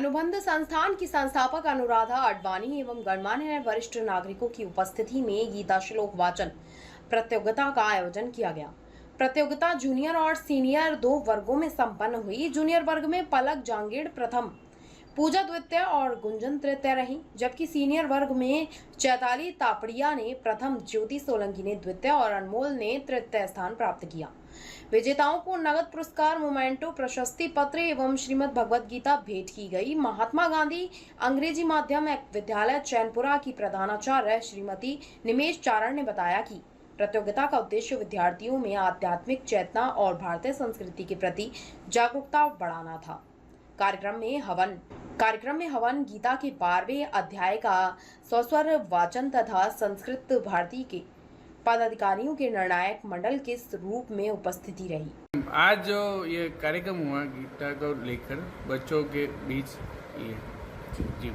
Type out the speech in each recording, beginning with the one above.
अनुबंध संस्थान की संस्थापक अनुराधा अडवाणी एवं गणमान्य वरिष्ठ नागरिकों की उपस्थिति में गीता श्लोक वाचन प्रतियोगिता का आयोजन किया गया। प्रतियोगिता जूनियर और सीनियर दो वर्गों में संपन्न हुई। जूनियर वर्ग में पलक जांगीड़ प्रथम, पूजा द्वितीय और गुंजन तृतीय रही, जबकि सीनियर वर्ग में चैताली तापड़िया ने प्रथम, ज्योति सोलंकी ने द्वितीय और अनमोल ने तृतीय स्थान प्राप्त किया। विजेताओं को नगद पुरस्कार, मोमेंटो, प्रशस्ति पत्र एवं श्रीमद् भगवद गीता भेंट की गई। महात्मा गांधी अंग्रेजी माध्यम विद्यालय चैनपुरा की प्रधानाचार्य श्रीमती निमेश चारण ने बताया कि प्रतियोगिता का उद्देश्य विद्यार्थियों में आध्यात्मिक चेतना और भारतीय संस्कृति के प्रति जागरूकता बढ़ाना था। कार्यक्रम में हवन, गीता के 12वें अध्याय का सस्वर वाचन तथा संस्कृत भारती के पदाधिकारियों के निर्णायक मंडल के रूप में उपस्थिति रही। आज जो ये कार्यक्रम हुआ गीता को लेकर बच्चों के बीच, ये जी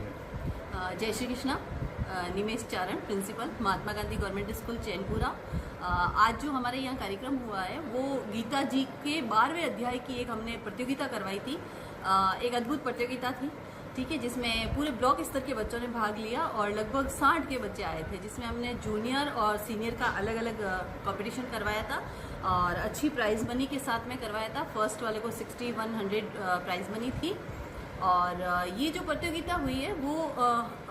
जय श्री कृष्णा। निमेश चारण, principal, Mahatma Gandhi government school Chainpura. आज जो हमारे यहाँ कार्यक्रम हुआ है वो गीता जी के 12वें अध्याय की एक हमने प्रतियोगिता करवाई थी। एक अद्भुत प्रतियोगिता थी, ठीक है, जिसमें पूरे ब्लॉक स्तर के बच्चों ने भाग लिया और लगभग 60 के बच्चे आए थे, जिसमें हमने जूनियर और सीनियर का अलग अलग कंपटीशन करवाया था और अच्छी प्राइज मनी के साथ में करवाया था। फर्स्ट वाले को 6100 प्राइज मनी थी। और ये जो प्रतियोगिता हुई है वो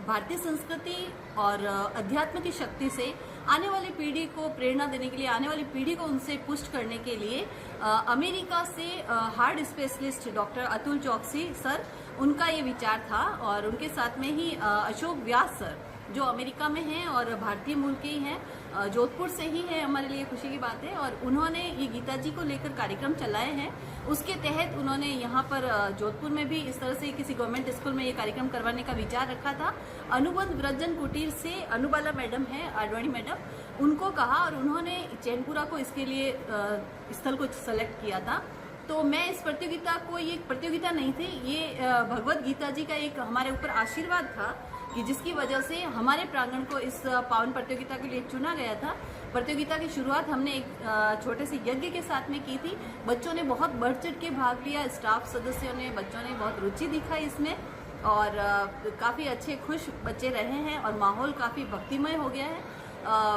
भारतीय संस्कृति और अध्यात्म की शक्ति से आने वाली पीढ़ी को प्रेरणा देने के लिए, आने वाली पीढ़ी को उनसे पुष्ट करने के लिए अमेरिका से हार्ट स्पेशलिस्ट डॉक्टर अतुल चौकसी सर, उनका ये विचार था। और उनके साथ में ही अशोक व्यास सर जो अमेरिका में हैं और भारतीय मूल के ही हैं, जोधपुर से ही है, हमारे लिए खुशी की बात है। और उन्होंने ये गीता जी को लेकर कार्यक्रम चलाए हैं। उसके तहत उन्होंने यहाँ पर जोधपुर में भी इस तरह से किसी गवर्नमेंट स्कूल में ये कार्यक्रम करवाने का विचार रखा था। अनुबंध व्रजन कुटीर से अनुबाला मैडम है, अडवाणी मैडम, उनको कहा और उन्होंने चैनपुरा को इसके लिए स्थल को सेलेक्ट किया था। तो मैं इस प्रतियोगिता को, ये प्रतियोगिता नहीं थी, ये भगवद गीता जी का एक हमारे ऊपर आशीर्वाद था कि जिसकी वजह से हमारे प्रांगण को इस पावन प्रतियोगिता के लिए चुना गया था। प्रतियोगिता की शुरुआत हमने एक छोटे से यज्ञ के साथ में की थी। बच्चों ने बहुत बढ़ चढ़ के भाग लिया, स्टाफ सदस्यों ने, बच्चों ने बहुत रुचि दिखाई इसमें और काफ़ी अच्छे खुश बच्चे रहे हैं और माहौल काफ़ी भक्तिमय हो गया है।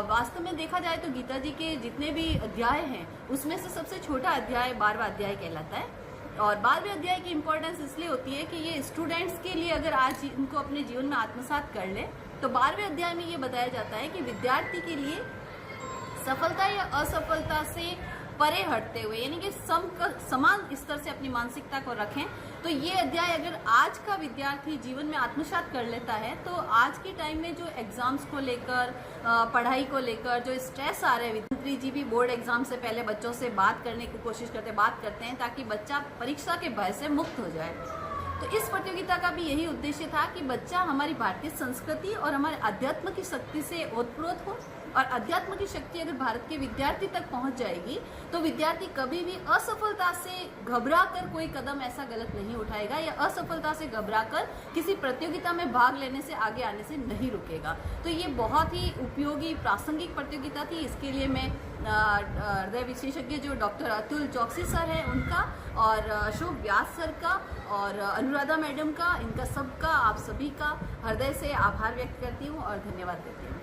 वास्तव में देखा जाए तो गीता जी के जितने भी अध्याय हैं उसमें से सबसे छोटा अध्याय 12वां अध्याय कहलाता है। और 12वें अध्याय की इम्पोर्टेंस इसलिए होती है कि ये स्टूडेंट्स के लिए अगर आज इनको अपने जीवन में आत्मसात कर ले तो 12वें अध्याय में ये बताया जाता है कि विद्यार्थी के लिए सफलता या असफलता से परे हटते हुए, यानी कि समान स्तर से अपनी मानसिकता को रखें। तो ये अध्याय अगर आज का विद्यार्थी जीवन में आत्मसात कर लेता है तो आज के टाइम में जो एग्जाम्स को लेकर, पढ़ाई को लेकर जो स्ट्रेस आ रहे हैं, विद्यार्थी जी भी बोर्ड एग्जाम से पहले बच्चों से बात करने की कोशिश बात करते हैं ताकि बच्चा परीक्षा के भय से मुक्त हो जाए। तो इस प्रतियोगिता का भी यही उद्देश्य था कि बच्चा हमारी भारतीय संस्कृति और हमारे अध्यात्म की शक्ति से ओतप्रोत हो। और अध्यात्म की शक्ति अगर भारत के विद्यार्थी तक पहुंच जाएगी तो विद्यार्थी कभी भी असफलता से घबरा कर कोई कदम ऐसा गलत नहीं उठाएगा या असफलता से घबरा कर किसी प्रतियोगिता में भाग लेने से, आगे आने से नहीं रुकेगा। तो ये बहुत ही उपयोगी, प्रासंगिक प्रतियोगिता थी। इसके लिए मैं हृदय विशेषज्ञ जो डॉक्टर अतुल चौकसी सर है उनका और अशोक व्यास सर का और अनुराधा मैडम का, इनका सबका, आप सभी का हृदय से आभार व्यक्त करती हूँ और धन्यवाद देती हूँ।